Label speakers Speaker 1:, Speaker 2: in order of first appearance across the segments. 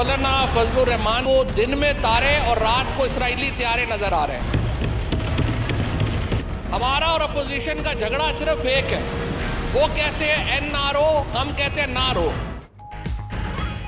Speaker 1: मौलाना फजलुर रहमान को दिन में तारे और रात को इसराइली तैयारे नजर आ रहे हैं। हमारा और अपोजिशन का झगड़ा सिर्फ एक है, वो कहते हैं NRO, हम कहते हैं नारो।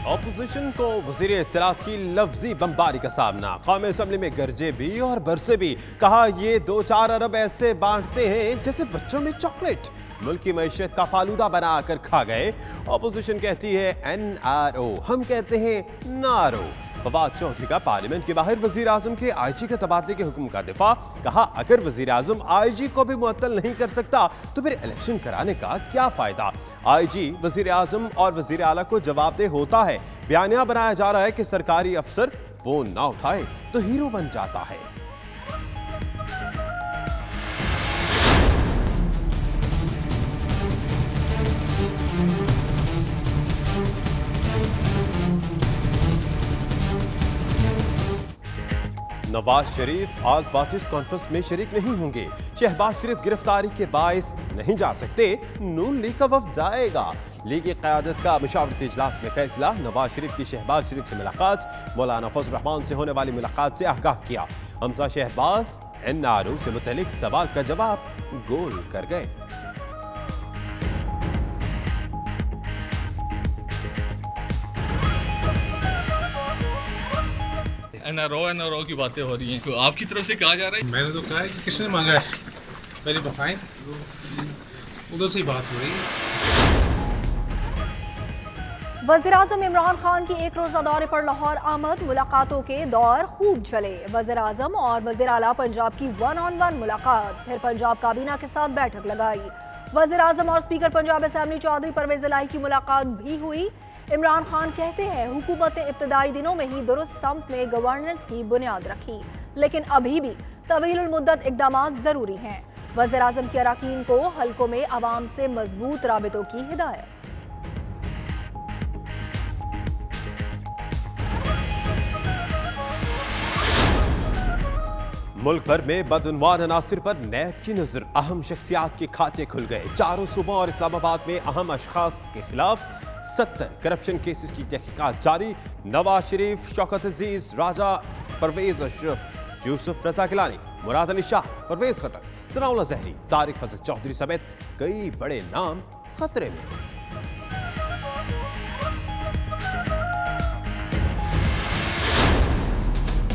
Speaker 2: ऑपोजिशन को वजीर इत्तलात की लफ्जी बमबारी का सामना, कौमी असम्बली में गरजे भी और बरसे भी, कहा ये 2-4 अरब ऐसे बांटते हैं जैसे बच्चों में चॉकलेट, मुल्क की मैशत का फालूदा बनाकर खा गए। ऑपोजिशन कहती है NRO, हम कहते हैं नारो। फवाद चौधरी का पार्लियामेंट के बाहर वजीर आजम के IG के तबादले के हुक्म का दिफा, कहा अगर वजीर आजम IG को भी मुअत्तल नहीं कर सकता तो फिर इलेक्शन कराने का क्या फायदा। IG वजीर आजम और वजीर आला को जवाबदेह होता है। बयानिया बनाया जा रहा है कि सरकारी अफसर फोन ना उठाए तो हीरो बन जाता है। Nawaz Sharif all parties conference में शरीक नहीं होंगे। शहबाज शरीफ गिरफ्तारी के बायस नहीं जा सकते, नून लीग का वफ्द जाएगा। लीग की क़यादत का मशावरती इजलास में फैसला, नवाज शरीफ की शहबाज शरीफ से मुलाकात, मौलाना फजलुर रहमान से होने वाली मुलाकात से आगाह किया। हमजा शहबाज NRO से मुतल्लिक सवाल का जवाब गोल कर गए।
Speaker 3: NRO की बातें हो रही हैं, तो आपकी तरफ से कहा जा रहा है?
Speaker 4: मैंने तो कहा है कि किसने मांगा है, पहले बताएं, उधर से ही बात हो रही है।
Speaker 5: वज़ीर-ए-आज़म इमरान खान की एक रोज़ा दौरे पर लाहौर आमद, मुलाकातों के दौर खूब चले। वज़ीर-ए-आज़म और वज़ीर आला पंजाब की 1-on-1 मुलाकात, फिर पंजाब काबीना के साथ बैठक लगाई। वज़ीर-ए-आज़म और स्पीकर पंजाब असेंबली चौधरी परवेज़ इलाही की मुलाकात भी हुई। इमरान खान कहते हैं हुकूमत ने इब्तदाई दिनों में ही दुरुस्त सम्त में गवर्नेंस की बुनियाद रखी, लेकिन अभी भी तवील मुद्दत इक़दामात ज़रूरी हैं। वज़ीर-ए-आज़म के अराकीन को हल्कों में अवाम से मजबूत राबितों की हिदायत।
Speaker 2: मुल्क भर में बदउनवान अनासिर पर नैब की नजर, अहम शख्सियात के खाते खुल गए। चारों सूबों और इस्लामाबाद में अहम अशखास के खिलाफ 70 करप्शन केसेस की तहकीकात जारी। नवाज शरीफ, शौकत अजीज, राजा परवेज अशरफ, यूसुफ रजा गिलानी, मुराद अली शाह, परवेज खटक, सनाउल्लाह जहरी, तारिक फजल चौधरी समेत कई बड़े नाम खतरे में।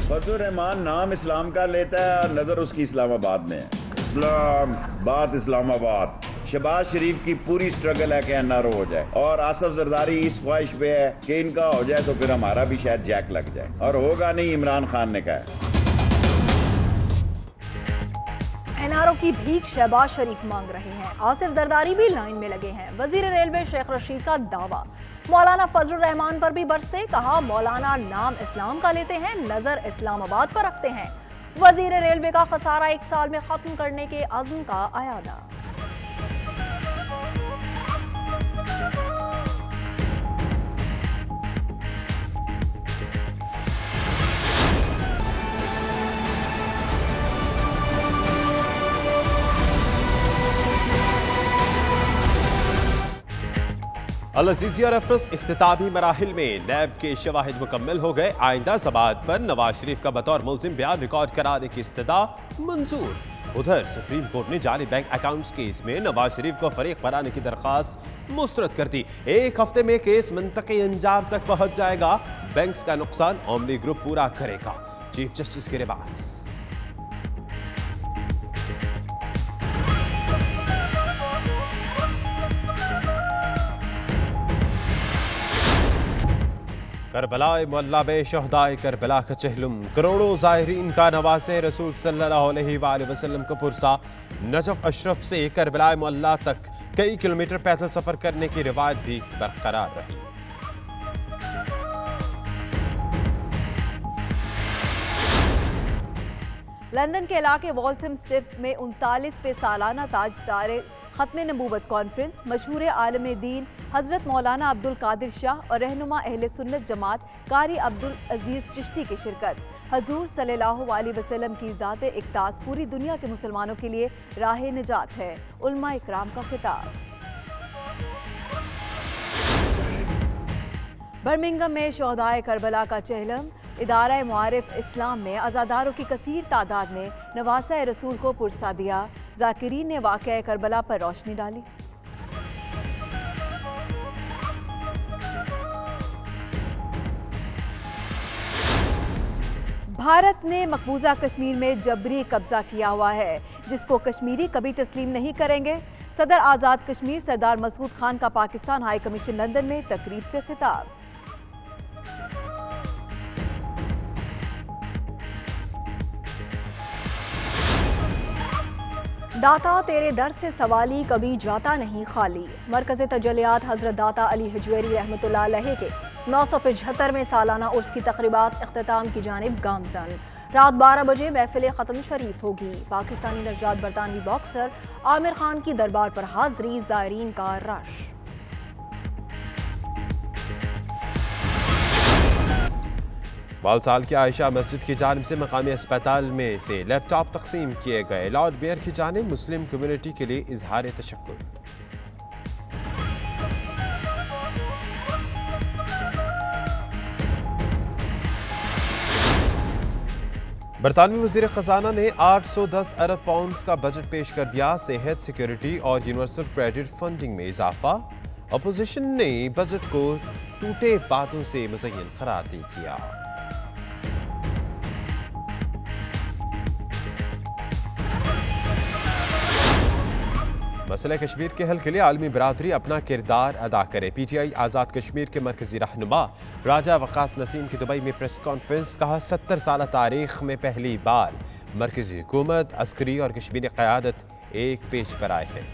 Speaker 6: फजलुर रहमान नाम इस्लाम का लेता है और नजर उसकी इस्लामाबाद में है। इस्लामाबाद इस्लामाबाद। शहबाज शरीफ की पूरी स्ट्रगल है कि NRO हो जाए, और आसफ जरदारी इस ख्वाहिश पे है कि इनका हो जाए तो फिर हमारा भी शायद जैक लग जाए, और होगा नहीं, इमरान खान ने कहा है।
Speaker 5: NRO की भीख शहबाज शरीफ मांग रहे हैं, आसिफ जरदारी भी लाइन में लगे हैं। वजीर रेलवे शेख रशीद का दावा, मौलाना फजलुर रहमान पर भी बरसे, कहा मौलाना नाम इस्लाम का लेते हैं, नजर इस्लामाबाद पर रखते हैं। वजीर रेलवे का खसारा 1 साल में खत्म करने के अज़्म का अयादा।
Speaker 2: अल-अज़ीज़िया रेफरेंस इख्तितामी मराहिल में नैब के शवाहिद मुकम्मल हो गए। आइंदा समाअत पर नवाज शरीफ का बतौर मुल्ज़िम बयान रिकॉर्ड कराने की इस्तदा मंजूर। उधर सुप्रीम कोर्ट ने जाली बैंक अकाउंट्स केस में नवाज शरीफ को फरीक बनाने की दरख्वास्त मुस्तरद कर दी। 1 हफ्ते में केस मंतकी अंजाम तक पहुंच जाएगा। बैंक्स का नुकसान ओमनी ग्रुप पूरा करेगा। चीफ जस्टिस के रिमार्क्स। करबलाए मुअल्ला में शहदाए करबला का चहलुम, करोड़ों ज़ाहिरीन का नवासे रसूल सल्लल्लाहु अलैहि वसल्लम का पुरसा। नजफ अशरफ से करबलाए मुअल्ला तक कई किलोमीटर पैदल सफर करने की रिवायत भी बरकरार रही।
Speaker 7: लंदन के इलाके वॉल्थम स्टिफ में 39वें सालाना ताजदार खत्म नबूवत कॉन्फ्रेंस, मशहूर आलम दीन हज़रत मौलाना अब्दुल कादिर शाह और रहनुमा अहले सुन्नत जमात कारी अब्दुल अजीज़ चिश्ती की शिरकत। हजूर सल्लल्लाहु अलैहि वसल्लम की ज़ात इक़्तास पूरी दुनिया के मुसलमानों के लिए राह निजात है, उलमा इकराम का खिताब। बर्मिंघम में शोहदाए करबला का चहलम। इदारा मुआरिफ इस्लाम में अज़ादारों की कसीर तादाद ने नवासा रसूल को पुरसा दिया। ज़ाकिरीन ने वाक़या करबला पर रोशनी डाली। भारत ने मकबूजा कश्मीर में जबरी कब्जा किया हुआ है, जिसको कश्मीरी कभी तस्लीम नहीं करेंगे। सदर आज़ाद कश्मीर सरदार मसूद खान का पाकिस्तान हाई कमीशन लंदन में तकरीब से खिताब।
Speaker 5: दाता तेरे दर से सवाली कभी जाता नहीं खाली। मरकज़ तजलियात हज़रत दाता अली हजवेरी रहमतुल्लाह अलैह के 975वें सालाना उर्स की तक़रीबात इख्तिताम की जानिब गामज़न। रात 12 बजे महफिल ख़त्म शरीफ होगी। पाकिस्तानी नौजवान बरतानवी बॉक्सर आमिर खान की दरबार पर हाज़री, ज़ायरीन का रश।
Speaker 2: बालसाल की आयशा मस्जिद की जानिब से मकामी अस्पताल में से लैपटॉप तकसीम किए गए। लॉर्ड मेयर की जानिब मुस्लिम कम्युनिटी के लिए इजहार तशक्कुर। बरतानवी वज़ीर ख़ज़ाना ने 810 अरब पाउंड का बजट पेश कर दिया। सेहत, सिक्योरिटी और यूनिवर्सल क्रेडिट फंडिंग में इजाफा। अपोजिशन ने बजट को टूटे वादों से मुज़य्यन करार दे दिया। मसला कश्मीर के हल के लिए आलमी बरादरी अपना किरदार अदा करे। PTI आज़ाद कश्मीर के मरकजी रहनुमा राजा वक़ास नसीम की दुबई में प्रेस कॉन्फ्रेंस। कहा 70 साल तारीख में पहली बार मरकजी हुकूमत, अस्करी और कश्मीरी क़यादत एक पेज पर आए हैं।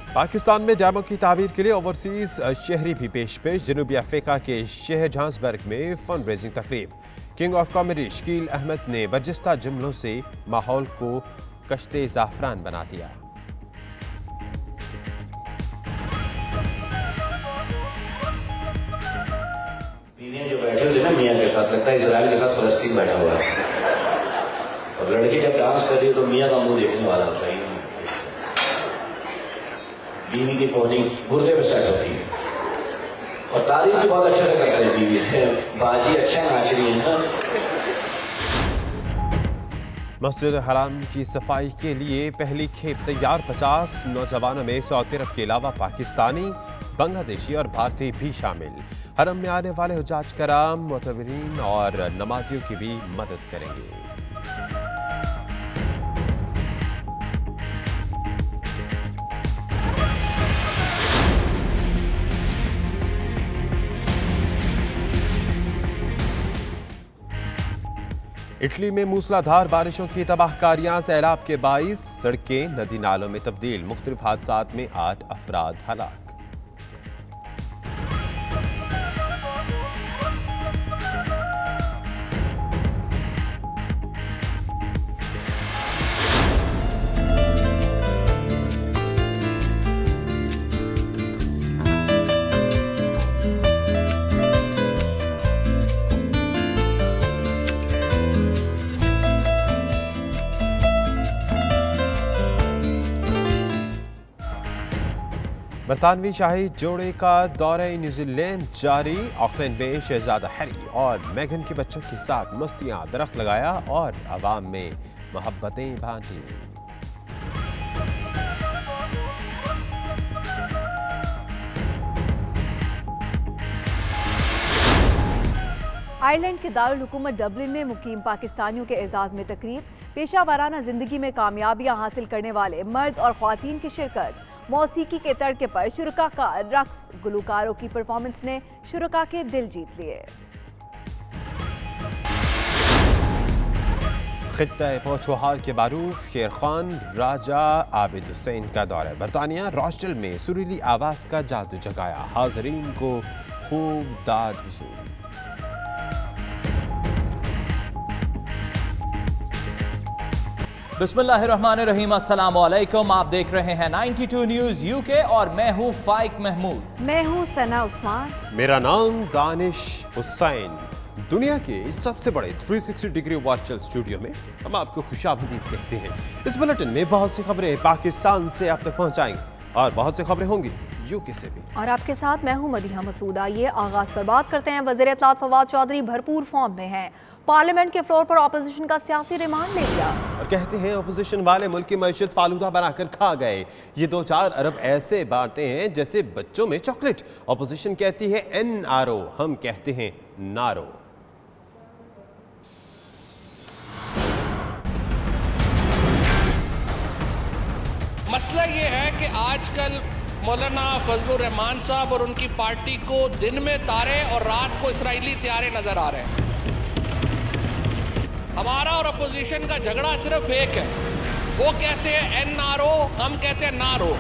Speaker 2: पाकिस्तान में डैमों की तामीर के लिए ओवरसीज शहरी भी पेश। जनूबी अफ्रीका के शहर जहांसबर्ग में फंड रेजिंग तकरीब। King of comedy Shakeel Ahmed ने बर्जस्ता जुमलों से माहौल को कश्ते ज़ाफ़रान बना दिया।
Speaker 8: जो बैठे हुए ना मियाँ के साथ, लगता है इजराइल के साथ फलस्तीन बैठा हुआ है। और लड़की जब डांस कर रही है तो मियाँ का मुंह देखने वाला होता है। बीवी की पौनी गुर्दे पे सेट होती है और तारीफ भी बहुत अच्छे से करते हैं बीवी से। बाजी अच्छा नाच रही है ना।
Speaker 2: मस्जिद हराम की सफाई के लिए पहली खेप तैयार। 50 नौजवानों में सऊदी अरब के अलावा पाकिस्तानी, बांग्लादेशी और भारतीय भी शामिल। हरम में आने वाले हुज्जाज कराम, मुतबरीन और नमाजियों की भी मदद करेंगे। इटली में मूसलाधार बारिशों की तबाहकारियां, सैलाब के बाइस सड़कें नदी नालों में तब्दील। मुख्तलिफ हादसात में 8 अफराद हलाक। बरतानवी शाही जोड़े का दौरे न्यूजीलैंड जारी। ऑकलैंड में शहजादा हैरी और मेगन के बच्चों के साथ मस्तियां, दरख्त लगाया और अवाम में मोहब्बतें बांटी।
Speaker 7: आयरलैंड के दारुल हुकूमत डबलिन में मुकीम पाकिस्तानियों के एजाज में तकरीब। पेशा वाराना जिंदगी में कामयाबियां हासिल करने वाले मर्द और ख्वातीन की शिरकत। मौसीकी के तड़के पर शुरका का रक्स। गुलकारों की परफॉर्मेंस ने शुरका के दिल जीत लिए।
Speaker 2: खित्ता पोचोहार के बारूफ शेर खान राजा आबिद हुसैन का दौरा। बरतानिया रॉस्टल में सुरीली आवाज का जादू जगाया। हाजरीन को खूब दाद वसूल।
Speaker 9: बिस्मिल्लाहिर्रहमानिर्रहीम, अस्सलाम वालेकुम। आप देख रहे हैं 92 न्यूज़ यूके और मैं हूं फाइक महमूद।
Speaker 7: मैं हूं सना उस्मान।
Speaker 2: मेरा नाम दानिश हुसैन। दुनिया के सबसे बड़े 360 डिग्री वर्चुअल स्टूडियो में हम आपको खुशामदीद कहते हैं। इस बुलेटिन में बहुत सी खबरें पाकिस्तान से आप तक पहुंचाएंगे और बहुत सी खबरें होंगी यूके से भी।
Speaker 5: और आपके साथ मैं हूं मदीहा मसूद। आइए आगाज पर बात करते हैं। वज़ीर इत्तलात फवाद चौधरी भरपूर फॉर्म में हैं। पार्लियामेंट के फ्लोर पर ऑपोजिशन का सियासी रिमांड ले लिया
Speaker 2: और कहते हैं अपोजिशन वाले मुल्क की मईशत फालूदा बनाकर खा गए। ये 2-4 अरब ऐसे बांटते हैं जैसे बच्चों में चॉकलेट। अपोजिशन कहती है NRO, हम कहते हैं नारो।
Speaker 1: मसला ये है कि आजकल मौलाना फजलुर रहमान साहब और उनकी पार्टी को दिन में तारे और रात को इसराइली त्यारे नजर आ रहे हैं। हमारा और अपोजिशन का झगड़ा सिर्फ एक है, वो कहते हैं NRO, हम कहते हैं नारो।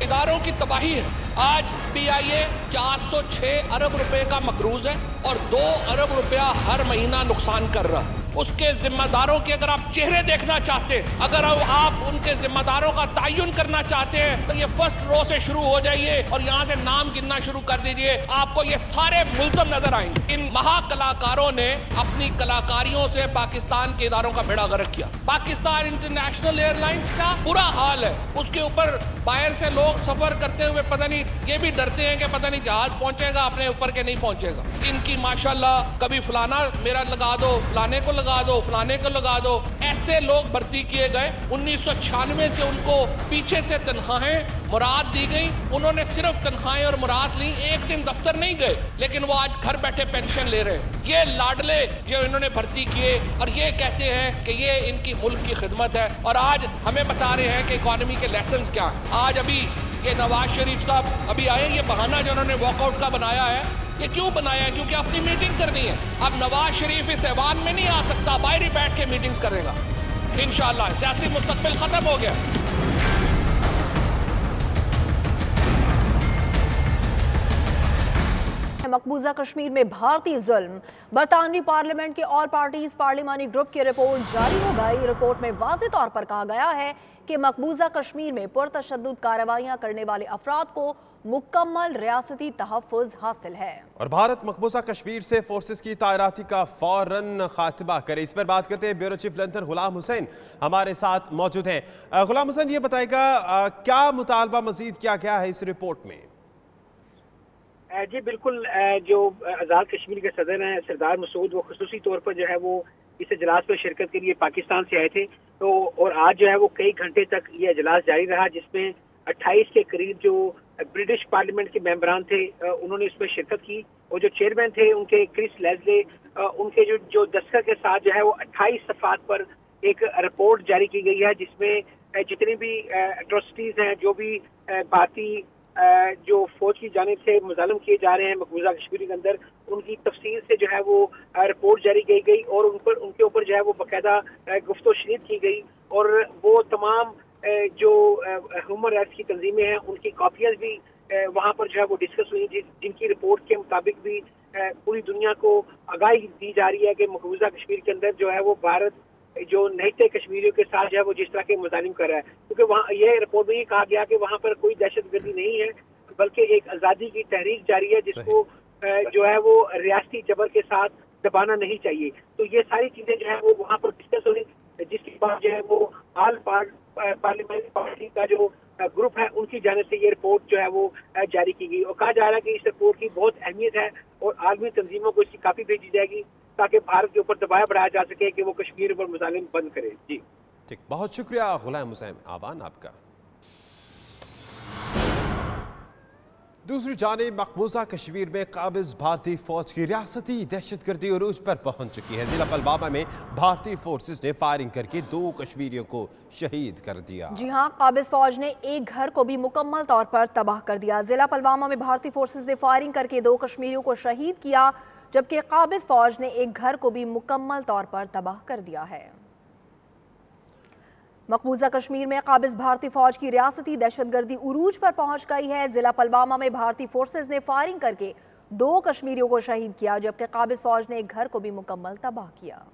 Speaker 1: इदारों की तबाही है। आज PIA 406 अरब रुपए का मकरूज है और 2 अरब रुपया हर महीना नुकसान कर रहा है। उसके जिम्मेदारों के अगर आप चेहरे देखना चाहते हैं, अगर आप उनके जिम्मेदारों का तयन करना चाहते हैं, तो ये फर्स्ट रो से शुरू हो जाइए और यहाँ से नाम गिनना शुरू कर दीजिए। आपको ये सारे मुल्ज़म नजर आएंगे। इन महाकलाकारों ने अपनी कलाकारियों से पाकिस्तान के इदारों का बेड़ा गर्क किया। पाकिस्तान इंटरनेशनल एयरलाइंस का बुरा हाल है। उसके ऊपर बाहर से लोग सफर करते हुए पता नहीं, ये भी डरते हैं कि पता नहीं जहाज पहुंचेगा अपने ऊपर के नहीं पहुंचेगा। इनकी माशाल्लाह कभी फलाना मेरा लगा दो, फलाने को लगा दो, फलाने को लगा दो, ऐसे लोग भर्ती किए गए। 1996 से उनको पीछे से तनख्वाहें मुराद दी गई। उन्होंने सिर्फ तनख्वाहें और मुराद ली, एक दिन दफ्तर नहीं गए, लेकिन वो आज घर बैठे पेंशन ले रहे हैं। ये लाडले जो इन्होंने भर्ती किए और ये कहते हैं कि ये इनकी मुल्क की खिदमत है। और आज हमें बता रहे हैं कि इकॉनमी के लेसन क्या है। आज अभी ये नवाज शरीफ साहब अभी आए, ये बहाना जो उन्होंने वॉकआउट का बनाया है, ये क्यों बनाया है? क्योंकि अपनी मीटिंग करनी है। अब नवाज शरीफ इस ऐवान में नहीं आ सकता, बाहर ही बैठ के मीटिंग्स करेगा। इंशाअल्लाह सियासी मुस्तकबिल खत्म हो गया।
Speaker 5: मकबूजा कश्मीर में भारतीय जुल्म। बरतानवी पार्लियामेंट के ऑल पार्टीज पार्लिमानी ग्रुप की रिपोर्ट जारी हो गई। रिपोर्ट में वाज़ेह तौर पर कहा गया है कि मकबूजा कश्मीर में पुरतशद्दुद कार्रवाइयां करने वाले अफराद को मुकम्मल रियासती तहफ़्फ़ुज़ हासिल है
Speaker 2: और भारत मकबूजा कश्मीर से फोर्सेस की तैनाती का फौरन खात्मा करे। इस पर बात करते हैं bureau chief lieutenant Ghulam Hussain हमारे साथ मौजूद हैं। गुलाम हुसैन, ये बताएगा क्या मुतालबा मजीद क्या क्या है इस रिपोर्ट में?
Speaker 10: जी बिल्कुल, जो आज़ाद कश्मीर के सदर हैं सरदार मसूद, वो खुसूसी तौर पर जो है वो इस इजलास में शिरकत के लिए पाकिस्तान से आए थे। तो और आज जो है वो कई घंटे तक ये इजलास जारी रहा, जिसमें 28 के करीब जो ब्रिटिश पार्लियामेंट के मेंबरान थे उन्होंने इसमें शिरकत की। और जो चेयरमैन थे उनके क्रिस लेस्ले, उनके जो दस्तखत के साथ जो है वो 28 सफ़ात पर एक रिपोर्ट जारी की गई है, जिसमें जितनी भी एट्रोसिटीज़ हैं, जो भी भारतीय जो फौज की जानिब से मुजालम किए जा रहे हैं मकबूजा कश्मीर के अंदर, उनकी तफसील से जो है वो रिपोर्ट जारी की गई और उनके ऊपर जो है वो बाकायदा गुफ्तो शनीद की गई। और वो तमाम जो ह्यूमन राइट्स की तंजीमें हैं उनकी कॉपियाँ भी वहाँ पर जो है वो डिस्कस हुई, जिनकी रिपोर्ट के मुताबिक भी पूरी दुनिया को आगाही दी जा रही है कि मकबूजा कश्मीर के अंदर जो है वो भारत जो नहते कश्मीरियों के साथ जो है वो जिस तरह के मुजालिम कर रहा है। क्योंकि वहाँ ये रिपोर्ट में ये कहा गया कि वहाँ पर कोई दहशतगर्दी नहीं है, बल्कि एक आज़ादी की तहरीक जारी है, जिसको जो है वो रियासती जबर के साथ दबाना नहीं चाहिए। तो ये सारी चीज़ें जो है वो वहाँ पर डिस्कस हुई, जिसके बाद जो है वो ऑल पार्लियामेंट्री पार्टी का जो ग्रुप है उनकी जानिब से ये रिपोर्ट जो है वो जारी की गई। और कहा जा रहा है कि इस रिपोर्ट की बहुत अहमियत है और आलमी तंजीमों को इसकी काफ़ी भेजी जाएगी ताकि भारत के ऊपर दबाव बढ़ाया जा सके कि वो कश्मीर पर मुजालिम बंद करे। जी
Speaker 2: ठीक, बहुत शुक्रिया गुलाम हुसैन आवान आपका। दूसरी जानिब मकबूजा कश्मीर में काबिज भारतीय फौज की रियासती दहशतगर्दी उरूज पर पहुंच चुकी है। जिला पुलवामा में भारतीय फोर्सेस ने फायरिंग करके 2 कश्मीरियों को शहीद कर दिया।
Speaker 5: जी हां, काबिज फौज ने एक घर को भी मुकम्मल तौर पर तबाह कर दिया। जिला पुलवामा में भारतीय फोर्सेस ने फायरिंग करके 2 कश्मीरियों को शहीद किया, जबकि काबिज फौज ने एक घर को भी मुकम्मल तौर पर तबाह कर दिया है। मकबूजा कश्मीर में काबिज भारतीय फौज की रियासती दहशतगर्दी उरूज पर पहुंच गई है। जिला पुलवामा में भारतीय फोर्सेस ने फायरिंग करके 2 कश्मीरियों को शहीद किया, जबकि काबिज फौज ने एक घर को भी मुकम्मल तबाह किया।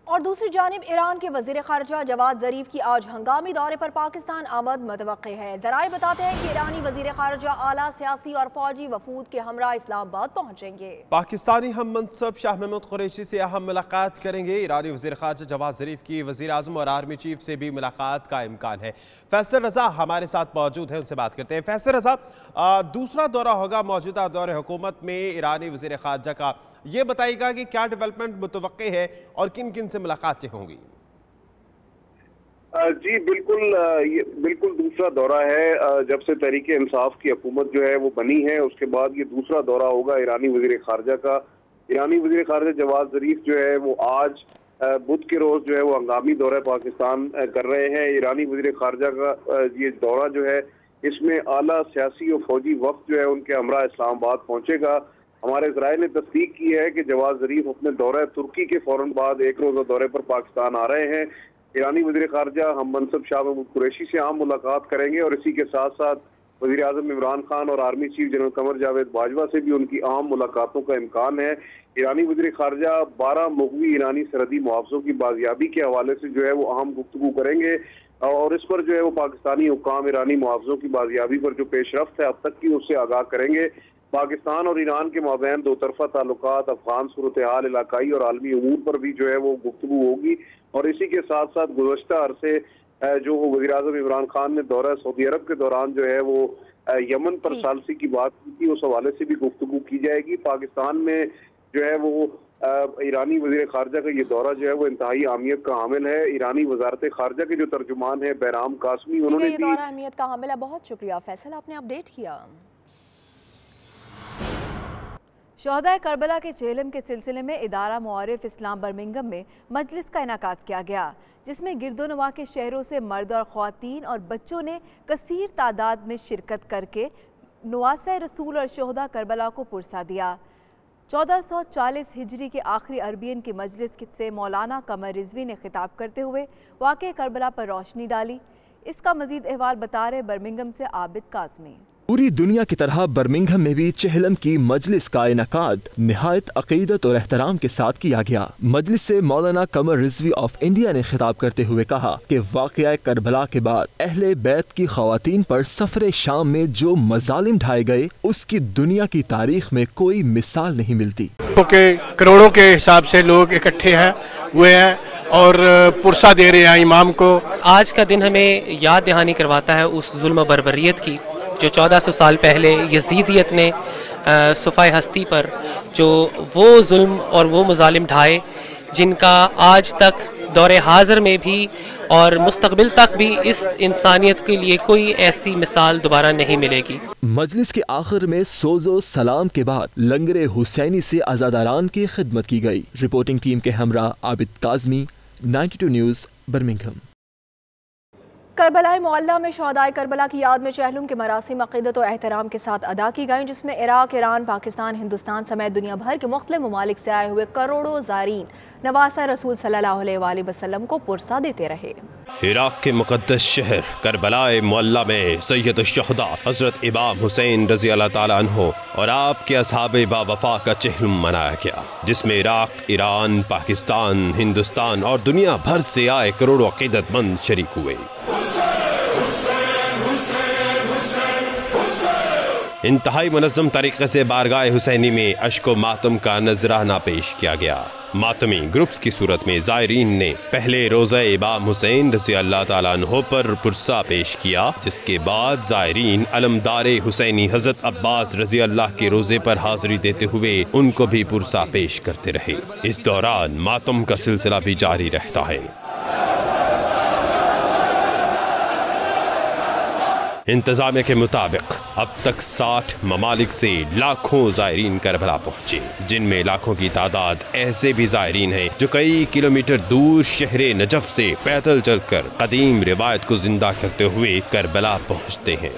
Speaker 5: और दूसरी जानिब ईरान के वजीर खारजा जवाद जरीफ की आज हंगामी दौरे पर पाकिस्तान आमद मुतवक्के है। जराए बताते हैं कि ईरानी वजीर खारजा आला सियासी और फौजी वफूद के हमरा इस्लामाबाद पहुंचेंगे।
Speaker 2: पाकिस्तानी हम मनसब शाह महमूद कुरैशी से अहम मुलाकात करेंगे। ईरानी वजीर खारजा जवाद जरीफ की वजीर आजम और आर्मी चीफ से भी मुलाकात का इम्कान है। फैसल रजा हमारे साथ मौजूद है, उनसे बात करते हैं। फैसल रजा, दूसरा दौरा होगा मौजूदा दौरे हुकूमत में ईरानी वजीर खारजा का, ये बताइएगा कि क्या डेवलपमेंट मुतवक्के है और किन किन से मुलाकातें होंगी?
Speaker 11: जी बिल्कुल, ये बिल्कुल दूसरा दौरा है। जब से तहरीक इंसाफ की हुकूमत जो है वो बनी है, उसके बाद ये दूसरा दौरा होगा ईरानी वजीर खारजा का। ईरानी वजीर खारजा जवाद जरीफ जो है वो आज बुध के रोज जो है वो हंगामी दौरा पाकिस्तान कर रहे हैं। ईरानी वजीर खारजा का ये दौरा जो है, इसमें आला सियासी और फौजी वक्त जो है उनके हमरा इस्लामाबाद पहुंचेगा। हमारे ज़राए ने तस्दीक की है कि जवाद जरीफ अपने दौरे तुर्की के फौरन बाद एक रोज़ा दौरे पर पाकिस्तान आ रहे हैं। ईरानी वज़ीर ख़ारजा हम मनसब शाह महमूद कुरैशी से आम मुलाकात करेंगे और इसी के साथ साथ वज़ीर आज़म इमरान खान और army chief general Qamar Javed Bajwa से भी उनकी अहम मुलाकातों का इम्कान है। ईरानी वज़ीर ख़ारजा 12 मुग़वी ईरानी सरहदी मुआवज़ों की बाजियाबी के हवाले से जो है वो अहम गुफ्तगू करेंगे और इस पर जो है वो पाकिस्तानी हुक्काम ईरानी मुआवज़ों की बाजियाबी पर जो पेशरफ्त है अब तक की, उससे आगाह करेंगे। पाकिस्तान और ईरान के माबैन दो तरफा ताल्लुकात, अफगान सूरत हाल, इलाकाई और आलमी उमूर पर भी जो है वो गुफ्तगू होगी। और इसी के साथ साथ गुज़श्ता अरसे जो वज़ीर आज़म इमरान खान ने दौरा सऊदी अरब के दौरान जो है वो यमन पर सालसी की बात की थी, उस हवाले से भी गुफ्तगू की जाएगी। पाकिस्तान में जो है वो ईरानी वज़ीर खारजा का ये दौरा जो है वो इंतहाई अहमियत का हामिल है। ईरानी वजारत खारजा के जो तर्जुमान है बैराम कासमी, उन्होंने भी
Speaker 5: दौरा अहमियत का हामिल है। बहुत शुक्रिया फैसल, आपने अपडेट किया।
Speaker 7: शोहदाए करबला के चेहलम के सिलसिले में इदारा मुआरिफ इस्लाम बर्मिंघम में मजलिस का इनाकात किया गया, जिसमें गिरदोनवा के शहरों से मर्द और ख्वातीन और बच्चों ने कसीर तादाद में शिरकत करके नवासे रसूल और शोहदा करबला को पुरसा दिया। 1440 हिजरी के आखिरी अरबियन की मजलिस से मौलाना कमर रिजवी ने खिताब करते हुए वाक़े करबला पर रोशनी डाली। इसका मजीद अहवाल बता रहे बर्मिंघम से आबिद काज़मी।
Speaker 12: पूरी दुनिया की तरह बर्मिंघम में भी चेहलम की मजलिस का इनाकाद निहायत अकीदत और एहतराम के साथ किया गया। मजलिस से मौलाना कमर रिजवी ऑफ इंडिया ने खिताब करते हुए कहा कि वाक़या करबला के बाद अहले बैत की ख़वातीन पर सफरे शाम में जो मजालिम ढाए गए, उसकी दुनिया की तारीख में कोई मिसाल नहीं मिलती।
Speaker 13: करोड़ों के हिसाब से लोग इकट्ठे हुए हैं और पुरसा दे रहे हैं इमाम को।
Speaker 14: आज का दिन हमें याद दहानी करवाता है उस जुल्म बर्बरियत की जो 1400 साल पहले यजीदियत ने सुफ़ाए हस्ती पर जो वो जुल्म और वो मुजालिम ढाए, जिनका आज तक दौरे हाज़िर में भी और मुस्तकबिल तक भी इस इंसानियत के लिए कोई ऐसी मिसाल दोबारा नहीं मिलेगी।
Speaker 12: मजलिस के आखिर में सोजो सलाम के बाद लंगरे हुसैनी से आज़ादारान की खिदमत की गई। रिपोर्टिंग टीम के हमरा Abid Kazmi, 92 news, Birmingham.
Speaker 5: Karbala मोहल्ला में शोहदाए करबला की याद में चेहलम के मरासिम अक़ीदत और एहतराम के साथ अदा की गई, जिसमें इराक, ईरान, पाकिस्तान, हिंदुस्तान समेत दुनिया भर के मुख्तलिफ ममालिक से आए हुए करोड़ों ज़ारीन नवासा रसूल सल्लल्लाहु अलैहि वसल्लम को पुरसा देते रहे।
Speaker 2: इराक के मुक़द्दस शहर करबलाए मोहल्ला में सैयद शुहदा हज़रत इमाम हुसैन रज़ी अल्लाह ताला अन्हो और आपके असहाबे बावफ़ा का चेहलम मनाया गया, जिसमें इराक, ईरान, पाकिस्तान, हिंदुस्तान और दुनिया भर से आए करोड़ों अक़ीदतमंद शरीक हुए। इंतहाई मुनज़्ज़म तरीक़े से बारगाह हुसैनी में अश्को मातम का नजराना पेश किया गया। मातमी ग्रुप्स की सूरत में ज़ायरीन ने पहले रोज़ा इमाम हुसैन रज़ी अल्लाह ताला अन्हो पर पुरसा पेश किया, जिसके बाद ज़ायरीन अलमदारे हुसैनी हज़रत अब्बास रज़ी अल्लाह के रोज़े पर हाज़िरी देते हुए उनको भी पुरसा पेश करते रहे। इस दौरान मातम का सिलसिला भी जारी रहता है। इंतज़ामिया के मुताबिक अब तक 60 ममालिक से लाखों ज़ायरीन करबला पहुँचे, जिनमें लाखों की तादाद ऐसे भी ज़ायरीन हैं जो कई किलोमीटर दूर शहर नजफ से पैदल चलकर कदीम रिवायत को जिंदा करते हुए करबला पहुँचते हैं।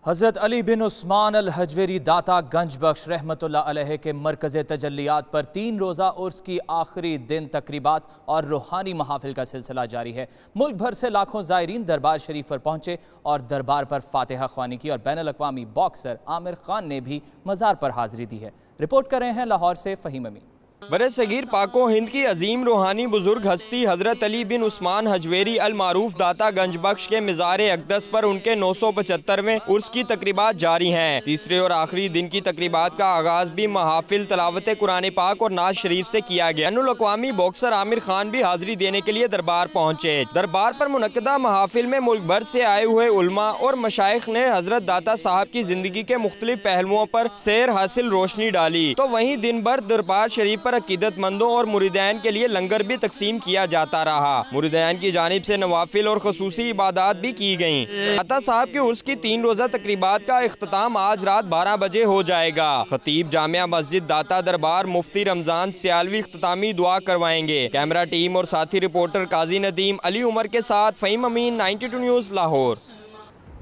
Speaker 9: हज़रत अली बिन उस्मान अल हजवेरी दाता गंज बख्श रहमतुल्लाह अलैह के मरकज़ तजल्लियात पर 3 रोज़ा उर्स की आखिरी दिन तकरीबात और रूहानी महाफिल का सिलसिला जारी है। मुल्क भर से लाखों ज़ायरीन दरबार शरीफ पर पहुँचे और दरबार पर फातिहा ख्वानी की और बैनुल अक़वामी बॉक्सर आमिर खान ने भी मज़ार पर हाज़िरी दी है। रिपोर्ट कर रहे हैं लाहौर से फ़हीम अमीन।
Speaker 15: बरसगीर पाको हिंद की अजीम रूहानी बुजुर्ग हस्ती हजरत अली बिन उस्मान हजवेरी अल मारूफ दाता गंज बख्श के मज़ार अक़दस पर उनके 975वें उर्स की तकरीबात जारी हैं। तीसरे और आखिरी दिन की तकरीबात का आगाज भी महाफिल तलावत कुरान पाक और नाज शरीफ से किया गया। बैनुल-अक़वामी बॉक्सर आमिर खान भी हाजिरी देने के लिए दरबार पहुँचे। दरबार पर मुनक्कदा महाफिल में मुल्क भर से आए हुए उलमा और मशाइख ने हजरत दाता साहब की जिंदगी के मुख्तलिफ पहलुओं पर सैर हासिल रोशनी डाली। तो वहीं दिन भर दरबार शरीफ पर अकीदतमंदों और मुरीदैन के लिए लंगर भी तकसीम किया जाता रहा। मुरीदैन की जानिब से नवाफिल और खसूसी इबादत भी की गयी। दाता साहब के उर्स की 3 रोजा तकरीबात का इख्तिताम आज रात 12 बजे हो जाएगा। खतीब जामिया मस्जिद दाता दरबार मुफ्ती रमजान सियालवी इख्तितामी दुआ करवाएंगे। कैमरा टीम और साथी रिपोर्टर काजी नदीम अली उमर के साथ फ़हीम अमीन, 92 न्यूज़ लाहौर।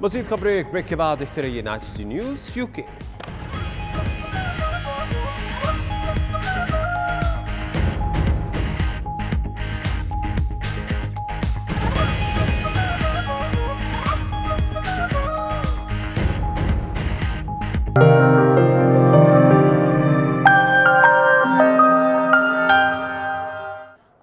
Speaker 2: मज़ीद खबरें एक ब्रेक के बाद देखते रहिए 92 न्यूज़ यूके।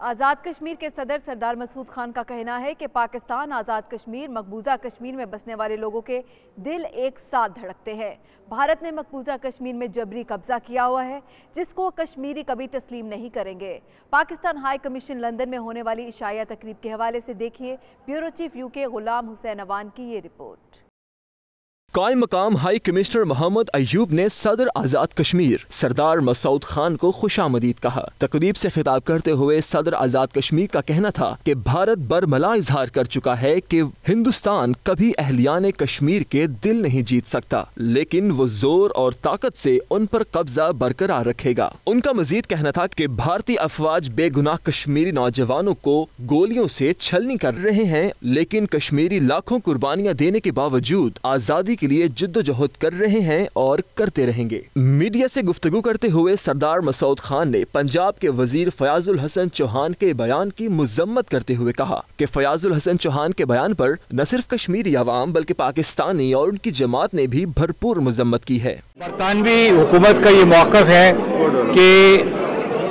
Speaker 7: आज़ाद कश्मीर के सदर सरदार मसूद खान का कहना है कि पाकिस्तान आज़ाद कश्मीर मकबूजा कश्मीर में बसने वाले लोगों के दिल एक साथ धड़कते हैं। भारत ने मकबूजा कश्मीर में जबरी कब्जा किया हुआ है, जिसको कश्मीरी कभी तस्लीम नहीं करेंगे। पाकिस्तान हाई कमीशन लंदन में होने वाली इशाया तकरीब के हवाले से देखिए bureau chief UK Ghulam Hussain Awan की ये रिपोर्ट।
Speaker 12: कायम मकाम हाई कमिश्नर मोहम्मद अयूब ने सदर आज़ाद कश्मीर सरदार मसूद खान को खुशामदीद कहा। तकरीब से खिताब करते हुए सदर आज़ाद कश्मीर का कहना था कि भारत बरमला इजहार कर चुका है कि हिंदुस्तान कभी अहलियान कश्मीर के दिल नहीं जीत सकता, लेकिन वो जोर और ताकत से उन पर कब्जा बरकरार रखेगा। उनका मजीद कहना था कि भारतीय अफवाज बेगुनाह कश्मीरी नौजवानों को गोलियों से छलनी कर रहे हैं, लेकिन कश्मीरी लाखों कुर्बानियां देने के बावजूद आजादी के लिए जिद्दोजहद कर रहे हैं और करते रहेंगे। मीडिया से गुफ्तगू करते हुए सरदार मसूद खान ने पंजाब के वजीर फयाजुल हसन चौहान के बयान की मुजम्मत करते हुए कहा कि फयाजुल हसन चौहान के बयान पर न सिर्फ कश्मीरी अवाम बल्कि पाकिस्तानी और उनकी जमात ने भी भरपूर मुजम्मत की है।
Speaker 16: बरतानवी हुकूमत का ये मौक़िफ़ है कि,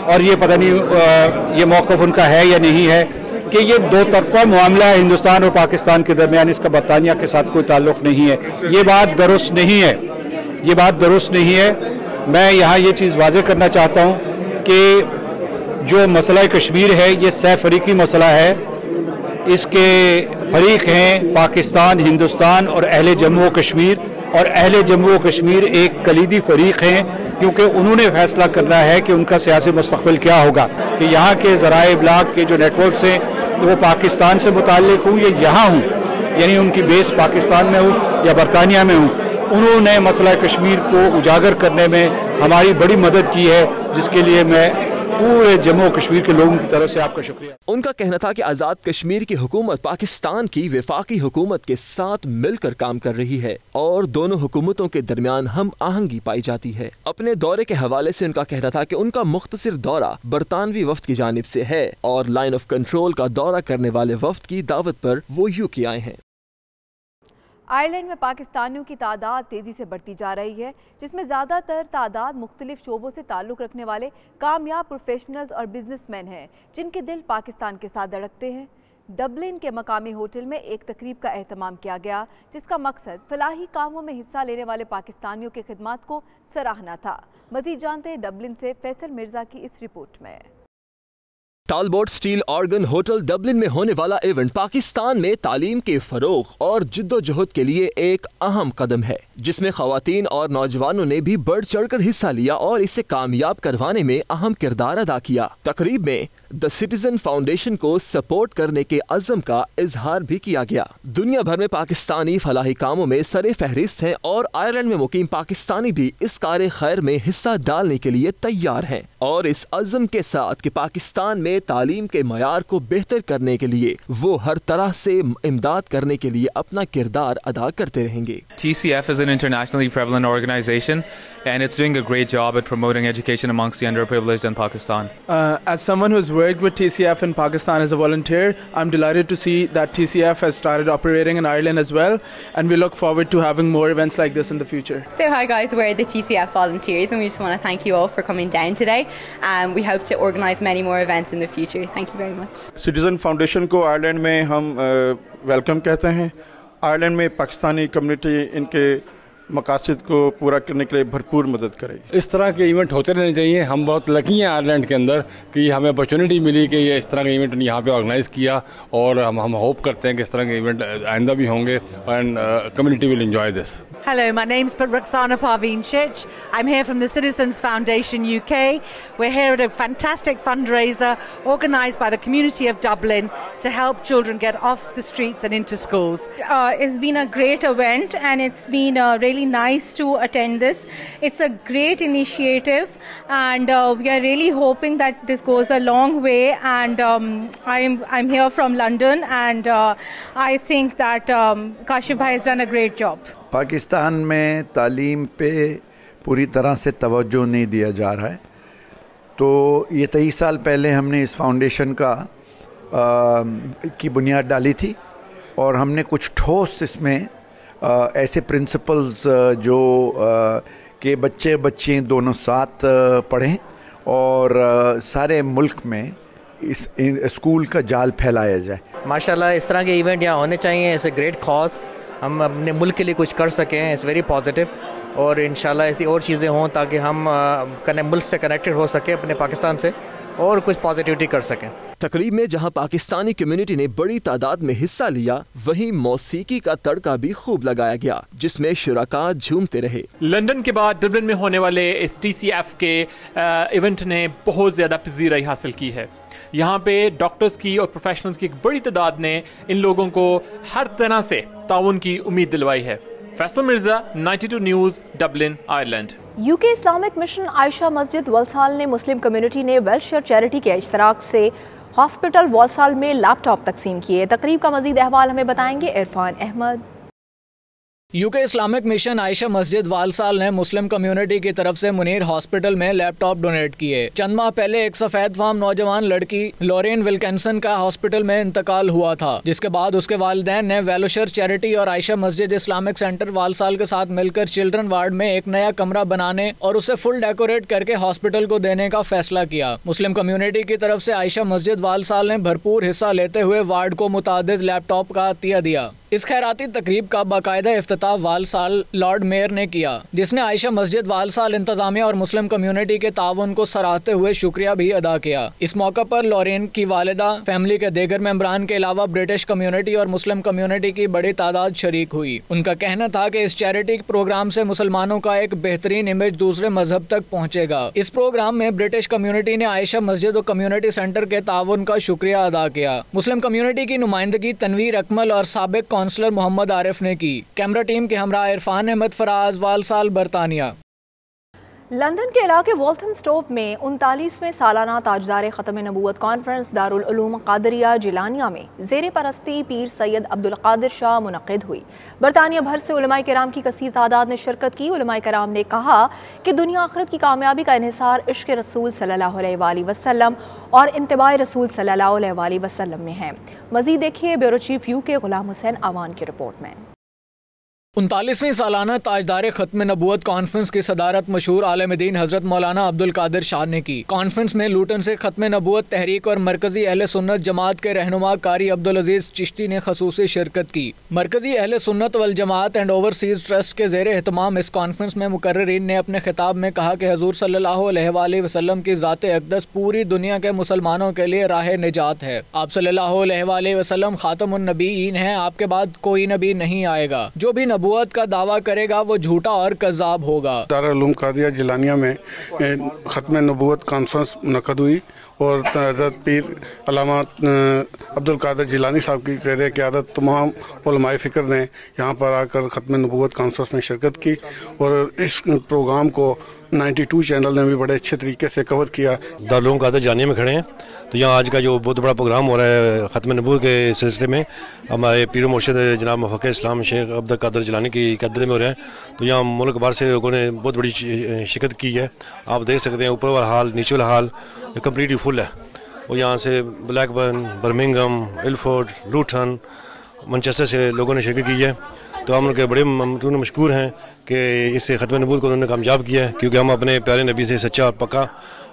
Speaker 16: और ये पता नहीं ये मौक़िफ़ उनका है या नहीं है, कि ये दो तरफा मामला है हिंदुस्तान और पाकिस्तान के दरमियान, इसका बरतानिया के साथ कोई ताल्लुक नहीं है। ये बात दुरुस्त नहीं है, ये बात दुरुस्त नहीं है। मैं यहाँ ये चीज़ वाज़ेह करना चाहता हूँ कि जो मसला कश्मीर है ये सह फरीकी मसला है। इसके फरीक हैं पाकिस्तान, हिंदुस्तान और अहले जम्मू व कश्मीर, और अहले जम्मू व कश्मीर एक कलीदी फरीक हैं, क्योंकि उन्होंने फैसला करना है कि उनका सियासी मुस्तक़बिल क्या होगा। कि यहाँ के ज़राए इब्लाग के जो नेटवर्क्स हैं वो पाकिस्तान से मुताल्लिक हूँ या यहाँ हूँ, यानी उनकी बेस पाकिस्तान में हूँ या बरतानिया में हूँ, उन्होंने मसला कश्मीर को उजागर करने में हमारी बड़ी मदद की है, जिसके लिए मैं पूरे जम्मू कश्मीर के लोगों की तरफ से आपका शुक्रिया।
Speaker 12: उनका कहना था कि आज़ाद कश्मीर की हुकूमत पाकिस्तान की वफाकी हुकूमत के साथ मिलकर काम कर रही है और दोनों हुकूमतों के दरमियान हम आहंगी पाई जाती है। अपने दौरे के हवाले से उनका कहना था कि उनका मुख्तसर दौरा बरतानवी वफ्द की जानिब से है और लाइन ऑफ कंट्रोल का दौरा करने वाले वफ्द की दावत पर वो यूके आए हैं।
Speaker 7: आयरलैंड में पाकिस्तानियों की तादाद तेज़ी से बढ़ती जा रही है, जिसमें ज़्यादातर तादाद मुख्तलिफ शोबों से ताल्लुक़ रखने वाले कामयाब प्रोफेशनल्स और बिजनेसमैन हैं, जिनके दिल पाकिस्तान के साथ धड़कते हैं। डबलिन के मकामी होटल में एक तकरीब का एहतमाम किया गया, जिसका मकसद फलाही कामों में हिस्सा लेने वाले पाकिस्तानियों की खिदमत को सराहना था। मज़ीद जानते हैं डबलिन से फैसल मिर्ज़ा की इस रिपोर्ट में।
Speaker 12: टालबोट स्टील ऑर्गन होटल डबलिन में होने वाला इवेंट पाकिस्तान में तालीम के फरोग और जिद्दोजहद के लिए एक अहम कदम है, जिसमें खवातीन और नौजवानों ने भी बढ़ चढ़कर हिस्सा लिया और इसे कामयाब करवाने में अहम किरदार अदा किया। तकरीब में द सिटीजन फाउंडेशन को सपोर्ट करने के अज़म का इजहार भी किया गया। दुनिया भर में पाकिस्तानी फलाही कामों में सरे फहरिस्त हैं और आयरलैंड में मुकीम पाकिस्तानी भी इस कार्य खैर में हिस्सा डालने के लिए तैयार हैं और इस अज़म के साथ कि पाकिस्तान में तालीम के मयार को बेहतर करने के लिए वो हर तरह से इमदाद करने के लिए अपना किरदार अदा करते रहेंगे।
Speaker 17: TCF is an internationally prevalent organization and it's doing a great job at promoting education amongst the underprivileged in Pakistan.
Speaker 18: As someone who's worked with TCF in Pakistan as a volunteer, I'm delighted to see that TCF has started operating in Ireland as well, and we look forward to having more events like this in the future.
Speaker 19: So hi guys, we're the TCF volunteers and we just want to thank you all for coming down today. We hope to organise many more events in the future. Thank you very much.
Speaker 20: Citizen foundation को Ireland में हम welcome कहते हैं। Ireland में Pakistani community इनके मकासद को पूरा करने के लिए भरपूर मदद करेगी।
Speaker 16: इस तरह के इवेंट होते रहने चाहिए। हम बहुत लकी हैं आयरलैंड के अंदर कि हमें अपॉर्चुनिटी मिली कि ये इस तरह के इवेंट यहाँ पे ऑर्गेनाइज किया, और हम होप करते हैं कि इस तरह के इवेंट आइंदा भी होंगे and community will enjoy this.
Speaker 21: Hello, my name's Roxana Parveen Chich. I'm here from the Citizens Foundation UK. We're here at a fantastic fundraiser organised by the community of Dublin to help children get off the streets and into schools.
Speaker 22: It's been a great event and it's been really nice to attend this. It's a great initiative and we are really hoping that this goes a long way, and I'm here from London and I think that Kashif Bhai has done a great job.
Speaker 23: Pakistan में तालीम पे पूरी तरह से तवज्जो नहीं दिया जा रहा है, तो ये 23 साल पहले हमने इस फाउंडेशन की बुनियाद डाली थी और हमने कुछ ठोस इसमें ऐसे प्रिंसिपल्स जो कि बच्चे बच्चियाँ दोनों साथ पढ़ें और सारे मुल्क में इस स्कूल का जाल फैलाया जाए।
Speaker 24: माशाल्लाह इस तरह के इवेंट यहाँ होने चाहिए। इट्स अ ग्रेट कॉज, हम अपने मुल्क के लिए कुछ कर सकें। इट्स वेरी पॉजिटिव और इंशाल्लाह ऐसी और चीज़ें हों ताकि हम मुल्क से कनेक्टेड हो सकें अपने पाकिस्तान से और कुछ पॉजिटिविटी कर सकें।
Speaker 12: तकरीब में जहां पाकिस्तानी कम्युनिटी ने बड़ी तादाद में हिस्सा लिया, वहीं मौसीकी का तड़का भी खूब लगाया गया, जिसमें शुराका झूमते रहे।
Speaker 25: लंदन के बाद डबलिन में होने वाले इस TCF के इवेंट ने बहुत ज़्यादा पजीराई हासिल की है। यहाँ पे डॉक्टर्स की और प्रोफेशनल्स की एक बड़ी तादाद ने इन लोगों को हर तरह से ताउन की उम्मीद दिलवाई है। Faisal Mirza, 92 news, Dublin, Ireland.
Speaker 5: UK Islamic mission Ayesha मस्जिद वलसाल ने मुस्लिम कम्युनिटी ने वेलफेयर चैरिटी के इश्तराक से हॉस्पिटल वलसाल में लैपटॉप तकसीम किए। तकरीब का मजीद अहवाल हमें बताएंगे Irfan Ahmed.
Speaker 9: UK Islamic mission Ayesha Masjid Walsall ने मुस्लिम कम्युनिटी की तरफ से मुनीर हॉस्पिटल में लैपटॉप डोनेट किए। चंद माह पहले एक सफेद फाम नौजवान लड़की लॉरेन विल्किंसन का हॉस्पिटल में इंतकाल हुआ था, जिसके बाद उसके वालिदैन ने वेलफेयर चैरिटी और आयशा मस्जिद इस्लामिक सेंटर वालसाल के साथ मिलकर चिल्ड्रन वार्ड में एक नया कमरा बनाने और उसे फुल डेकोरेट करके हॉस्पिटल को देने का फैसला किया। मुस्लिम कम्युनिटी की तरफ से आयशा मस्जिद वालसाल ने भरपूर हिस्सा लेते हुए वार्ड को मुतादिद लैपटॉप का अतिया दिया। इस खैराती तकरीब का बाकायदा इफ्तिताह वालसाल लॉर्ड मेयर ने किया, जिसने आयशा मस्जिद वालसाल इंतजामिया और मुस्लिम कम्युनिटी के ताउन को सराहते हुए शुक्रिया भी अदा किया। इस मौका पर लॉरेन की वालिदा, फैमिली के दीगर मेंबरान के अलावा ब्रिटिश कम्युनिटी और मुस्लिम कम्युनिटी की बड़ी तादाद शरीक हुई। उनका कहना था कि इस चैरिटी प्रोग्राम से मुसलमानों का एक बेहतरीन इमेज दूसरे मजहब तक पहुँचेगा। इस प्रोग्राम में ब्रिटिश कम्युनिटी ने आयशा मस्जिद और कम्युनिटी सेंटर के ताउन का शुक्रिया अदा किया। मुस्लिम कम्युनिटी की नुमाइंदगी तनवीर अकमल और साबिक काउंसलर मोहम्मद आरिफ ने की। कैमरा टीम के हमरा इरफान अहमद, फराज, वालसाल, बरतानिया।
Speaker 5: लंदन के इलाके वॉल्थमस्टोव में 39वें सालाना ताजदार ख़त्म नबूवत कॉन्फ्रेंस दारुल उलूम क़ादरिया जिलानिया में ज़ेर परस्ती पीर सैयद अब्दुल क़ादिर शाह मुनक़िद हुई। बरतानिया भर से उलमाए किराम की कसीर तादाद ने शिरकत की। उलमाए किराम ने कहा कि दुनिया आखिरत की कामयाबी का इन्हिसार इश्क़ रसूल सल्लल्लाहु अलैहि वसल्लम और इंतिबाए रसूल सल्लल्लाहु अलैहि वसल्लम में है। मज़ीद देखिए bureau chief UK Ghulam Hussain Awan की रिपोर्ट में।
Speaker 9: 39वीं सालाना ताजदार ख़त्म नबूवत कॉन्फ्रेंस की सदारत मशहूर आलिम दीन हज़रत मौलाना अब्दुल कादिर शाह ने की। कॉन्फ्रेंस में लूटन से ख़त्म नबूवत तहरीक और मरकज़ी अहले सुन्नत जमात के रहनुमा कारी अब्दुल अजीज़ चिश्ती ने ख़ुसूसी शिरकत की। मरकज़ी अहले सुन्नत वल जमात एंड ओवरसीज़ ट्रस्ट के ज़ेर एहतमाम इस कॉन्फ्रेंस में मुकर्रिरीन ने अपने खिताब में कहा कि हज़ूर सल्लल्लाहु अलैहि वसल्लम की ज़ात अक़दस पूरी दुनिया के मुसलमानों के लिए राह निजात है। आप सल्लल्लाहु अलैहि वसल्लम ख़ातमुन नबीयीन हैं, आपके बाद कोई नबी नहीं आएगा। जो भी नबूवत का दावा करेगा वो झूठा और कज़ाब होगा।
Speaker 26: दारुल उलूम क़ादिरिया जिलानिया में ख़त्म नबूवत कॉन्फ्रेंस मुनक़द हुई
Speaker 20: और हज़रत पीर अल्लामा अब्दुल कादिर जिलानी साहब की ज़ेर क़यादत तमाम उलमाए फ़िक्र ने यहाँ पर आकर ख़त्म नबूवत कॉन्फ्रेंस में शिरकत की और इस प्रोग्राम को 92 चैनल ने भी बड़े अच्छे तरीके से कवर किया।
Speaker 1: दारुल उलूम कादिर जानिया में खड़े हैं, तो यहाँ आज का जो बहुत बड़ा प्रोग्राम हो रहा है ख़त्म नबूवत के सिलसिले में हमारे पीर मुर्शिद जनाब मुफ़क्क इस्लाम शेख अब्दुल कादिर जिलानी की क़यादत में हो रहे हैं। तो यहाँ मुल्क भर से लोगों ने बहुत बड़ी शिरकत की है। आप देख सकते हैं ऊपर वाला हाल नीचे वाला हाल कम्प्लीटली फुल है। और यहाँ से ब्लैकबर्न, बर्मिंघम, इल्फोर्ड, लूटन, मैनचेस्टर से लोगों ने शिरकत की है। तो हम लोग बड़े मशकूर हैं कि इस ख़त्म नबूवत को उन्होंने कामयाब किया है, क्योंकि हम अपने प्यारे नबी से सच्चा और पक्का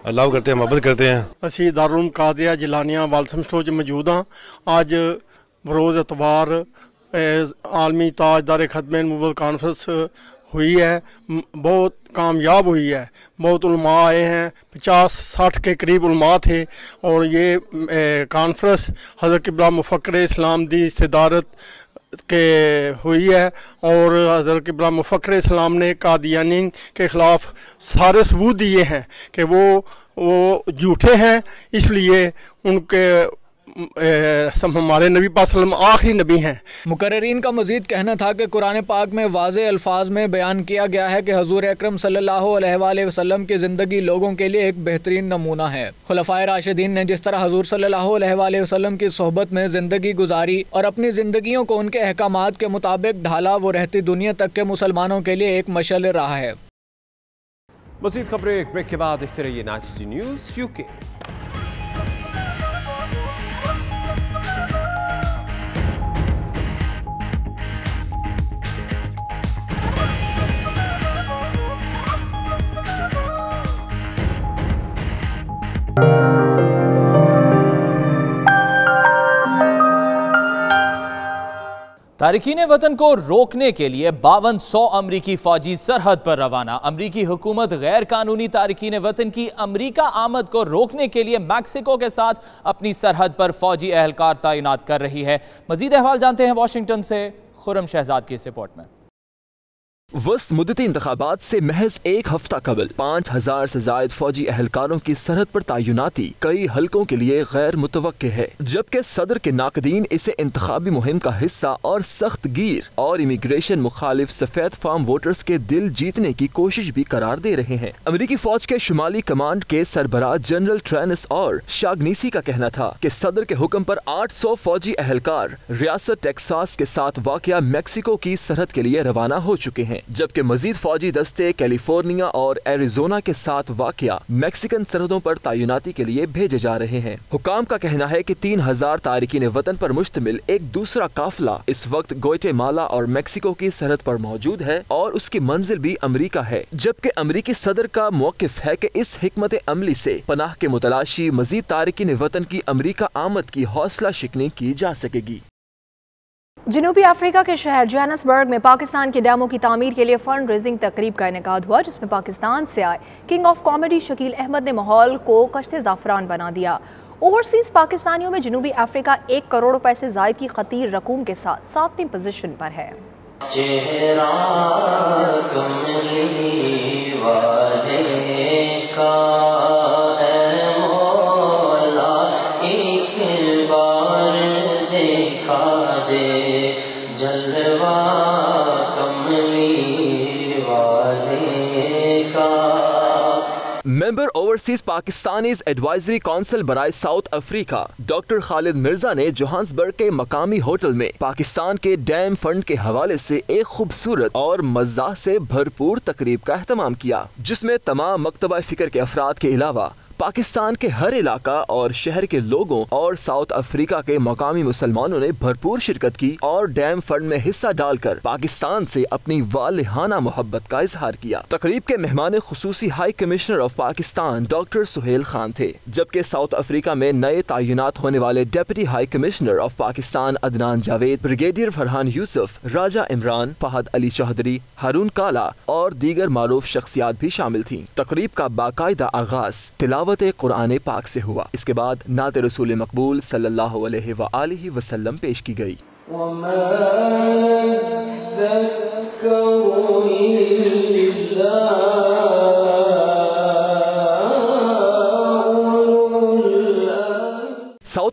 Speaker 1: अल्लाह करते हैं, मोहब्बत करते हैं।
Speaker 13: असी दारुल उलूम कादिया जिलानिया वालसम स्टोर च मौजूद हाँ। अज बरोज़ एतवार आलमी ताजदार ख़त्म नबूवत कॉन्फ्रेंस हुई है, बहुत कामयाब हुई है। बहुत उलमा आए हैं, 50-60 के करीब उलमा थे और ये कॉन्फ्रेंस हज़रत क़िबला मुफ़क्किर इस्लाम दी सदारत के हुई है और हज़रत क़िबला मुफ़क्किर इस्लाम ने कादियानी के ख़िलाफ़ सारे सबूत दिए हैं कि वो झूठे हैं, इसलिए उनके हमारे नबी पाक सल्लल्लाहु अलैहि वसल्लम आखिरी नबी हैं।
Speaker 3: मुकर्रिरीन का मज़ीद कहना था कि कुरान पाक में वाज़े अल्फाज में बयान किया गया है कि हज़ूर अकरम सल्लल्लाहु अलैहि वसल्लम की ज़िंदगी लोगों के लिए एक बेहतरीन नमूना है। खुलफ़ाए राशिदीन ने जिस तरह हज़ूर सल्लल्लाहु अलैहि वसल्लम की सोहबत में ज़िंदगी गुजारी और अपनी ज़िंदगियों को उनके अहकामात के मुताबिक ढाला, वो रहती दुनिया तक के मुसलमानों के लिए एक मशअल रहा है।
Speaker 2: मज़ीद खबरें एक ब्रेक के बाद देखते रहिए नाची न्यूज़ यूके।
Speaker 9: तारिकीन वतन को रोकने के लिए 5200 अमरीकी फौजी सरहद पर रवाना। अमरीकी हुकूमत गैर कानूनी तारिकीन वतन की अमरीका आमद को रोकने के लिए मैक्सिको के साथ अपनी सरहद पर फौजी एहलकार तैनात कर रही है। मजीद अहवाल जानते हैं वाशिंगटन से खुर्रम शहजाद की इस रिपोर्ट में।
Speaker 12: वस्त मुद्दती इंतखाबात से महज एक हफ्ता कबल 5000 से जायद फौजी एहलकारों की सरहद पर तैनाती कई हलकों के लिए गैर मुतवक्के है, जबकि सदर के नाकदीन इसे इंतखाबी मुहिम का हिस्सा और सख्त गिर और इमिग्रेशन मुखालिफ सफेद फार्म वोटर्स के दिल जीतने की कोशिश भी करार दे रहे हैं। अमरीकी फौज के शुमाली कमांड के सरबराह जनरल ट्रेनिस और शागनीसी का कहना था कि सदर के हुक्म पर 800 फौजी एहलकार रियासत टेक्सास के साथ वाक़या मैक्सिको की सरहद के लिए रवाना हो चुके हैं, जबकि मजीद फौजी दस्ते कैलिफोर्निया और एरिजोना के साथ वाक़या मैक्सिकन सरहदों पर तैनाती के लिए भेजे जा रहे हैं। हुकाम का कहना है कि 3000 तारिकीन वतन पर मुश्तमिल एक दूसरा काफिला इस वक्त ग्वाटेमाला और मैक्सिको की सरहद पर मौजूद है और उसकी मंजिल भी अमरीका है, जबकि अमरीकी सदर का मौक़िफ़ है कि इस हिकमत अमली से पनाह के मुतलाशी मजीद तारिकीन वतन की अमरीका आमद की हौसला शिकनी की जा सकेगी।
Speaker 5: जनूबी अफ्रीका के शहर जोहान्सबर्ग में पाकिस्तान के डैमों की तामीर के लिए फंड रेजिंग तकरीब का इनेकाद हुआ, जिसमें पाकिस्तान से आए king of comedy Shakeel Ahmed ने माहौल को कश्ते ज़ाफ़रान बना दिया। ओवरसीज पाकिस्तानियों में जनूबी अफ्रीका 1 करोड़ रुपए से ज़ायद की खतीर रकूम के साथ 7वीं पोजीशन पर है।
Speaker 12: Member overseas Pakistanis advisory council बराए South Africa doctor Khalid Mirza ने जोहान्सबर्ग के मकामी होटल में पाकिस्तान के डैम फंड के हवाले से एक खूबसूरत और मज़ा से भरपूर तकरीब का एहतमाम किया, जिसमें तमाम मकतबा फिक्र के अफराद के अलावा पाकिस्तान के हर इलाका और शहर के लोगों और साउथ अफ्रीका के मकामी मुसलमानों ने भरपूर शिरकत की और डैम फंड में हिस्सा डालकर पाकिस्तान से अपनी वालिहाना मोहब्बत का इजहार किया। तकरीब के मेहमान खुसूसी high commissioner of Pakistan doctor Suhail Khan थे, जबकि साउथ अफ्रीका में नए तैनात होने वाले deputy high commissioner of Pakistan Adnan Javed, brigadier Farhan Yusuf, Raja Imran, Fahad Ali Chaudhary, Haroon Kala और दीगर मारूफ शख्सियात भी शामिल थीं। तकरीब का बाकायदा आगाज तिलावत कुरान पाक से हुआ। इसके बाद नात रसूल मकबूल सल्लल्लाहु अलैहि वसल्लम पेश की गई।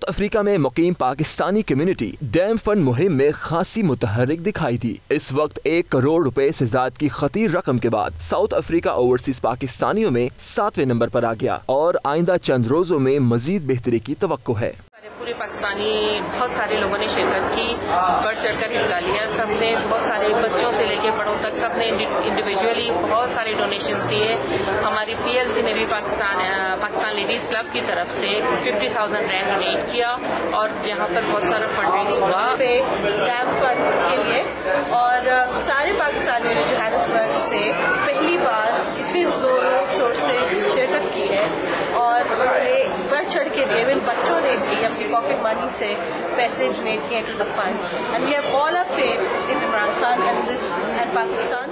Speaker 12: साउथ अफ्रीका में मुकीम पाकिस्तानी कम्युनिटी डैम फंड मुहिम में खासी मुतहर्रिक दिखाई दी। इस वक्त 1 करोड़ रुपए से ज्यादा की खतीर रकम के बाद साउथ अफ्रीका ओवरसीज पाकिस्तानियों में 7वें नंबर पर आ गया और आइंदा चंद रोजों में मजीद बेहतरी की तवक्को है।
Speaker 4: पूरे पाकिस्तानी बहुत सारे लोगों ने शिरकत की, बढ़ चढ़कर हिस्सा लिया। सबने बहुत सारे बच्चों से लेकर बड़ों तक सबने इंडिविजुअली बहुत सारे डोनेशंस दिए। हमारी PLC ने भी पाकिस्तान लेडीज क्लब की तरफ से 50,000 रैंड डोनेट किया और यहाँ पर बहुत सारा फंड रेज हुआ डैम फंड के लिए। और सारे पाकिस्तानियों ने जोहान्सबर्ग से पहली बार इतने जोरों शोर से शिरकत की है और उन्होंने बढ़ चढ़ के दिए। बच्चों ने भी अपनी पॉकेट मनी से पैसे डोनेट किए to the fund and we have all our faith in Imran Khan and Pakistan.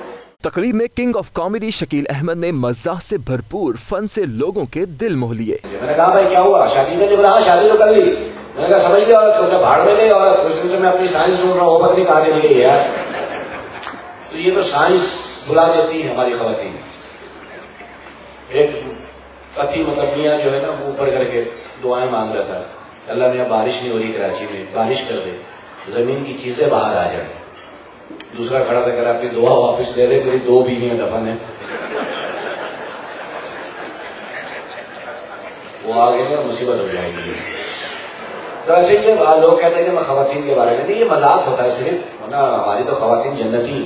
Speaker 12: तकरीब में king of comedy Shakeel Ahmed ने मज़ाह से भरपूर फन से लोगों के दिल मोह लिए।
Speaker 6: मैंने कहा भाई क्या हुआ, शादी का जो रहा शादी तो कर ली। मैंने कहा समझ लिया औरत को, भाड़ में गई औरत। कुछ दिन से मैं अपनी साइंस ढूंढ रहा हूँ, पता नहीं कहाँ चली गई यार। तो ये तो साइंस बुला देती है हमारी खवातीन। एक कथी मतलब मियाँ जो है ना मुंह ऊपर करके दुआएं मांग रहा था, अल्लाह ने बारिश नहीं हो रही कराची में, बारिश कर दे, जमीन की चीजें बाहर आ जाए। दूसरा खड़ा था, कर आपकी दुआ वापस दे रहे, मेरी 2 बीवियां दफन है। वो आगे ना मुसीबत हो जाएगी। तो ऐसे ही लोग कहते हैं कि मैं खवातीन के बारे में नहीं, ये मजाक होता है सिर्फ, वरना हमारी तो खवातीन जन्नती।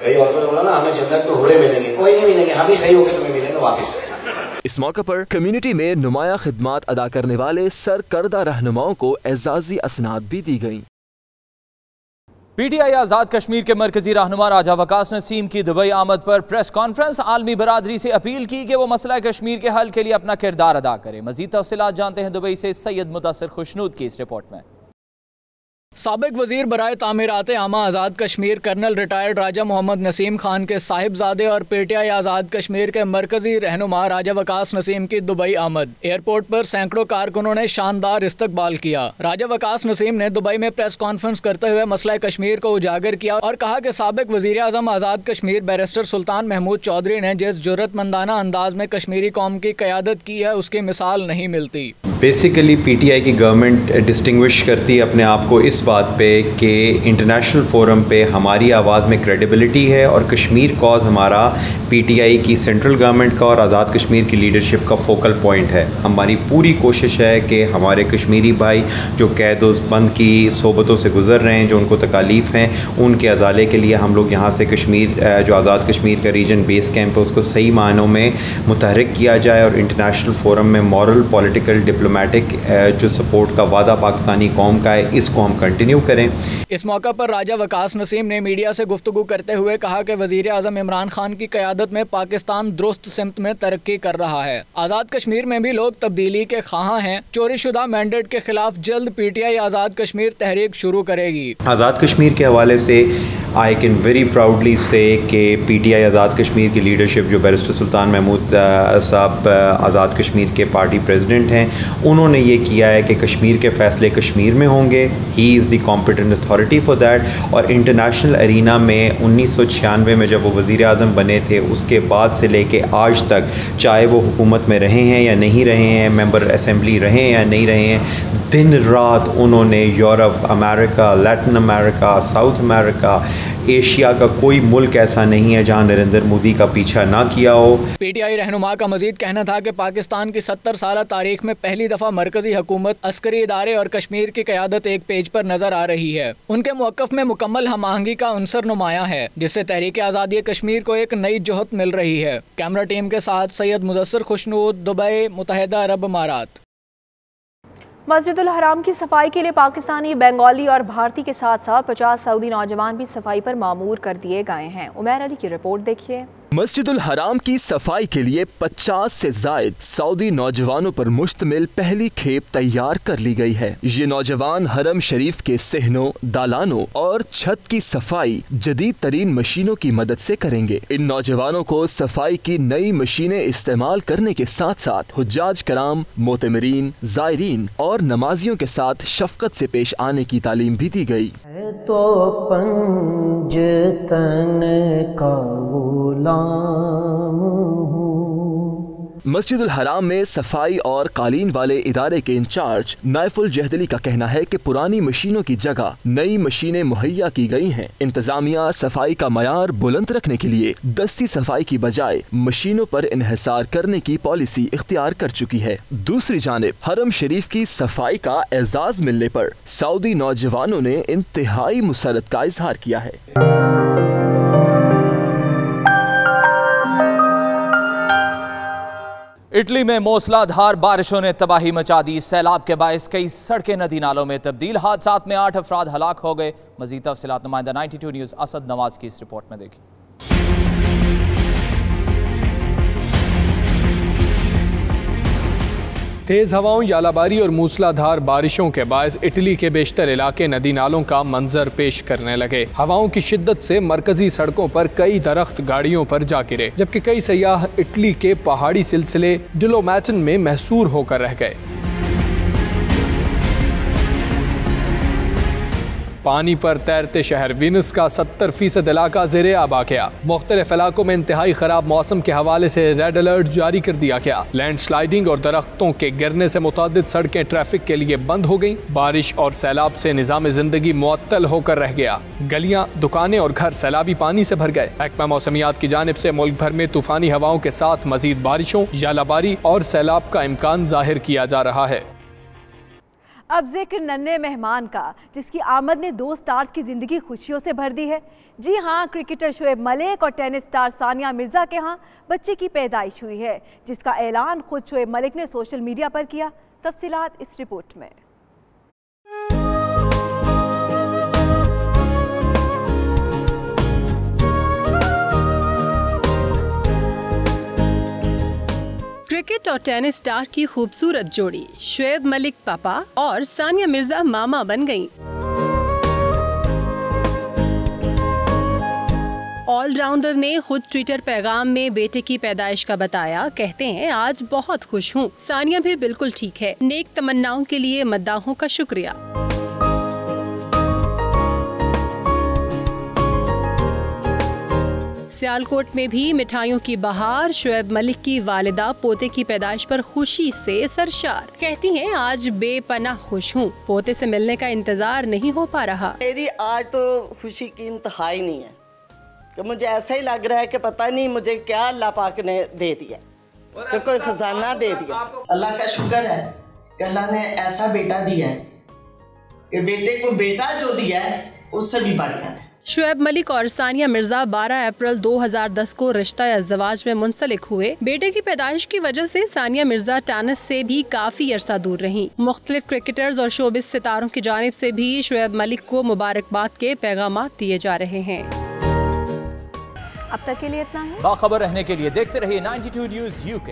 Speaker 6: कई औरतों ने बोला ना हमें जन्नत में हुरे मिलेंगे, कोई नहीं मिलेंगे, हम ही सही होकर तुम्हें मिलेंगे वापिस।
Speaker 12: इस मौके पर कम्युनिटी में नुमाया खिदमात अदा करने वाले सरकर्दा रहनुमाओं को एजाजी असनाद भी दी गयी।
Speaker 9: PTI आज़ाद कश्मीर के मरकजी रहनुमा राजा वकास नसीम की दुबई आमद पर प्रेस कॉन्फ्रेंस। आलमी बरादरी से अपील की कि वो मसला कश्मीर के हल के लिए अपना किरदार अदा करे। मजीद तफसीलात जानते हैं दुबई से सैयद मुतासिर खुशनूद की इस रिपोर्ट में।
Speaker 3: साबिक वजीर बराए तामीरात आमा आज़ाद कश्मीर कर्नल रिटायर्ड राजा मोहम्मद नसीम खान के साहिबजादे और PTI आज़ाद कश्मीर के मरकजी रहनुमा राजा वकास नसीम की दुबई आमद। एयरपोर्ट पर सैकड़ों कारकुनों ने शानदार इस्तकबाल किया। राजा वकास नसीम ने दुबई में प्रेस कॉन्फ्रेंस करते हुए मसला कश्मीर को उजागर किया और कहा कि साबिक वजीर आज़म आज़ाद कश्मीर बैरिस्टर सुल्तान महमूद चौधरी ने जिस जुर्रतमंदाना अंदाज में कश्मीरी कौम की क़यादत की है उसकी मिसाल नहीं मिलती।
Speaker 8: बेसिकली PTI की गवर्नमेंट डिस्टिंग्विश करती है अपने आप को इस बात पे कि इंटरनेशनल फोरम पे हमारी आवाज़ में क्रेडिबिलिटी है और कश्मीर कॉज हमारा PTI की सेंट्रल गवर्नमेंट का और आज़ाद कश्मीर की लीडरशिप का फोकल पॉइंट है। हमारी पूरी कोशिश है कि हमारे कश्मीरी भाई जो कैद बंद की सोबतों से गुजर रहे हैं, जो उनको तकालीफ हैं, उनके अजाले के लिए हम लोग यहाँ से कश्मीर जो आज़ाद कश्मीर का रीजन बेस कैंप है उसको सही मानों में मुतहरिक किया जाए और इंटरनेशनल फोरम में मॉरल पॉलिटिकल डिप्लोमेटिक जो सपोर्ट का वादा पाकिस्तानी कौम का है इसको हम कंटिन्यू करें।
Speaker 3: इस मौका पर राजा वकास नसीम ने मीडिया से गुफ्तगू करते हुए कहा कि वजीर आज़म इमरान खान की क़यादत में पाकिस्तान दुरुस्त सिमत में तरक्की कर रहा है। आज़ाद कश्मीर में भी लोग तब्दीली के ख्वाह हैं। चोरी शुदा मैंडेट के खिलाफ जल्द PTI आज़ाद कश्मीर तहरीक शुरू करेगी।
Speaker 8: आज़ाद कश्मीर के हवाले से आई कैन वेरी प्राउडली से कि PTI आज़ाद कश्मीर की लीडरशिप जो बैरिस्टर सुल्तान महमूद साहब आज़ाद कश्मीर के पार्टी प्रेसिडेंट हैं, उन्होंने ये किया है कि कश्मीर के फ़ैसले कश्मीर में होंगे। He is the competent authority for that. और इंटरनेशनल अरीना में 1996 में जब वो वज़ीर आज़म बने थे उसके बाद से लेके आज तक, चाहे वो हुकूमत में रहे हैं या नहीं रहे हैं, मेंबर असेंबली रहे हैं या नहीं रहे हैं, दिन रात उन्होंने Europe, America, Latin America, south America, Asia का कोई मुल्क ऐसा नहीं है जहां नरेंद्र मोदी का पीछा ना किया हो।
Speaker 3: PTI रहनुमा का मजीद कहना था कि पाकिस्तान की 70 साल तारीख में पहली दफा मरकजी हुकूमत, अस्करी इदारे और कश्मीर की क़यादत एक पेज पर नजर आ रही है। उनके मौक़िफ़ में मुकम्मल हम आहंगी का अंसर नुमाया है जिससे तहरीक आज़ादी कश्मीर को एक नई जोहत मिल रही है। कैमरा टीम के साथ सैयद मुदस्सिर खुशनूद, दुबई, मुत्तहिदा अरब अमारात।
Speaker 5: मस्जिदुल हराम की सफाई के लिए पाकिस्तानी, बंगाली और भारतीय के साथ साथ 50 सऊदी नौजवान भी सफाई पर मामूर कर दिए गए हैं। उमैर अली की रिपोर्ट देखिए।
Speaker 12: मस्जिदुल हराम की सफाई के लिए 50 से जायद सऊदी नौजवानों पर मुश्तमिल पहली खेप तैयार कर ली गई है। ये नौजवान हरम शरीफ के सहनों, दालानों और छत की सफाई जदीद तरीन मशीनों की मदद से करेंगे। इन नौजवानों को सफाई की नई मशीनें इस्तेमाल करने के साथ साथ हुज्जाज कराम, मोतमरीन, जायरीन और नमाजियों के साथ शफकत से पेश आने की तालीम भी दी गई।
Speaker 10: तो पंजतन का
Speaker 12: मस्जिदुल हराम में सफाई और कालीन वाले इदारे के इंचार्ज नाइफुल जहदली का कहना है कि पुरानी मशीनों की जगह नई मशीनें मुहैया की गई हैं। इंतजामिया सफाई का मयार बुलंद रखने के लिए दस्ती सफाई की बजाय मशीनों पर इन्हिसार करने की पॉलिसी इख्तियार कर चुकी है। दूसरी जानिब हरम शरीफ की सफाई का एजाज मिलने पर सऊदी नौजवानों ने इंतहाई मुसरत का इजहार किया है।
Speaker 9: इटली में मूसलाधार बारिशों ने तबाही मचा दी। सैलाब के बायस कई सड़कें नदी नालों में तब्दील। हादसात में 8 अफराद हलाक हो गए। मजीद तफसीलात नुमाइंदा 92 न्यूज़ असद नवाज की इस रिपोर्ट में देखिए।
Speaker 7: तेज़ हवाओं, यालाबारी और मूसलाधार बारिशों के बायस इटली के बेशतर इलाके नदी नालों का मंजर पेश करने लगे। हवाओं की शिद्दत से मरकजी सड़कों पर कई दरख्त गाड़ियों पर जा गिरे, जबकि कई सयाह इटली के पहाड़ी सिलसिले डोलोमैटन में महसूर होकर रह गए। पानी पर तैरते शहर वीनस का 70% इलाका ज़ेरे आब आ गया। मुख्तलिफ इलाकों में इंतहाई खराब मौसम के हवाले से रेड अलर्ट जारी कर दिया गया। लैंड स्लाइडिंग और दरख्तों के गिरने से मुतादिद सड़कें ट्रैफिक के लिए बंद हो गईं। बारिश और सैलाब से निज़ाम जिंदगी मुअत्तल होकर रह गया। गलियां, दुकानें और घर सैलाबी पानी से भर गए। महकमा मौसमियात की जानिब से मुल्क भर में तूफानी हवाओं के साथ मजीद बारिशों, यालाबारी और सैलाब का इम्कान जाहिर किया जा रहा है।
Speaker 5: अब जिक्र नन्हे मेहमान का, जिसकी आमद ने 2 स्टार्स की जिंदगी खुशियों से भर दी है। जी हाँ, क्रिकेटर शुएब मलिक और टेनिस स्टार सानिया मिर्जा के यहाँ बच्चे की पैदाइश हुई है, जिसका ऐलान खुद शुएब मलिक ने सोशल मीडिया पर किया। तफसीलात इस रिपोर्ट में।
Speaker 10: क्रिकेट और टेनिस स्टार की खूबसूरत जोड़ी शुएब मलिक पापा और सानिया मिर्जा मामा बन गईं। ऑलराउंडर ने खुद ट्विटर पैगाम में बेटे की पैदाइश का बताया। कहते हैं, आज बहुत खुश हूँ। सानिया भी बिल्कुल ठीक है। नेक तमन्नाओं के लिए मद्दाहों का शुक्रिया। सियालकोट में भी मिठाइयों की बहार। शुएब मलिक की वालिदा पोते की पैदाइश पर खुशी से सरशार। कहती हैं, आज बेपनाह खुश हूँ। पोते से मिलने का इंतजार नहीं हो पा रहा।
Speaker 11: मेरी आज तो खुशी की इंतहाई नहीं है कि मुझे ऐसा ही लग रहा है कि पता नहीं मुझे क्या अल्लाह पाक ने दे दिया, कि कोई खजाना दे दिया।
Speaker 14: अल्लाह का शुक्र है कि अल्लाह ने ऐसा बेटा दिया है कि बेटे को बेटा जो दिया है उससे भी बढ़कर है।
Speaker 10: शुएब मलिक और सानिया मिर्जा 12 अप्रैल 2010 को रिश्ता अज़वाज में मुंसलिक हुए। बेटे की पैदाइश की वजह से सानिया मिर्जा टेनिस से भी काफी अरसा दूर रहीं। मुख्तलिफ क्रिकेटर्स और शोबिस सितारों की जानिब से भी शुएब मलिक को मुबारकबाद के पैगाम दिए जा रहे हैं।
Speaker 5: अब तक के लिए इतना है।
Speaker 9: बाखबर रहने के लिए देखते रहिए 92 न्यूज़ UK।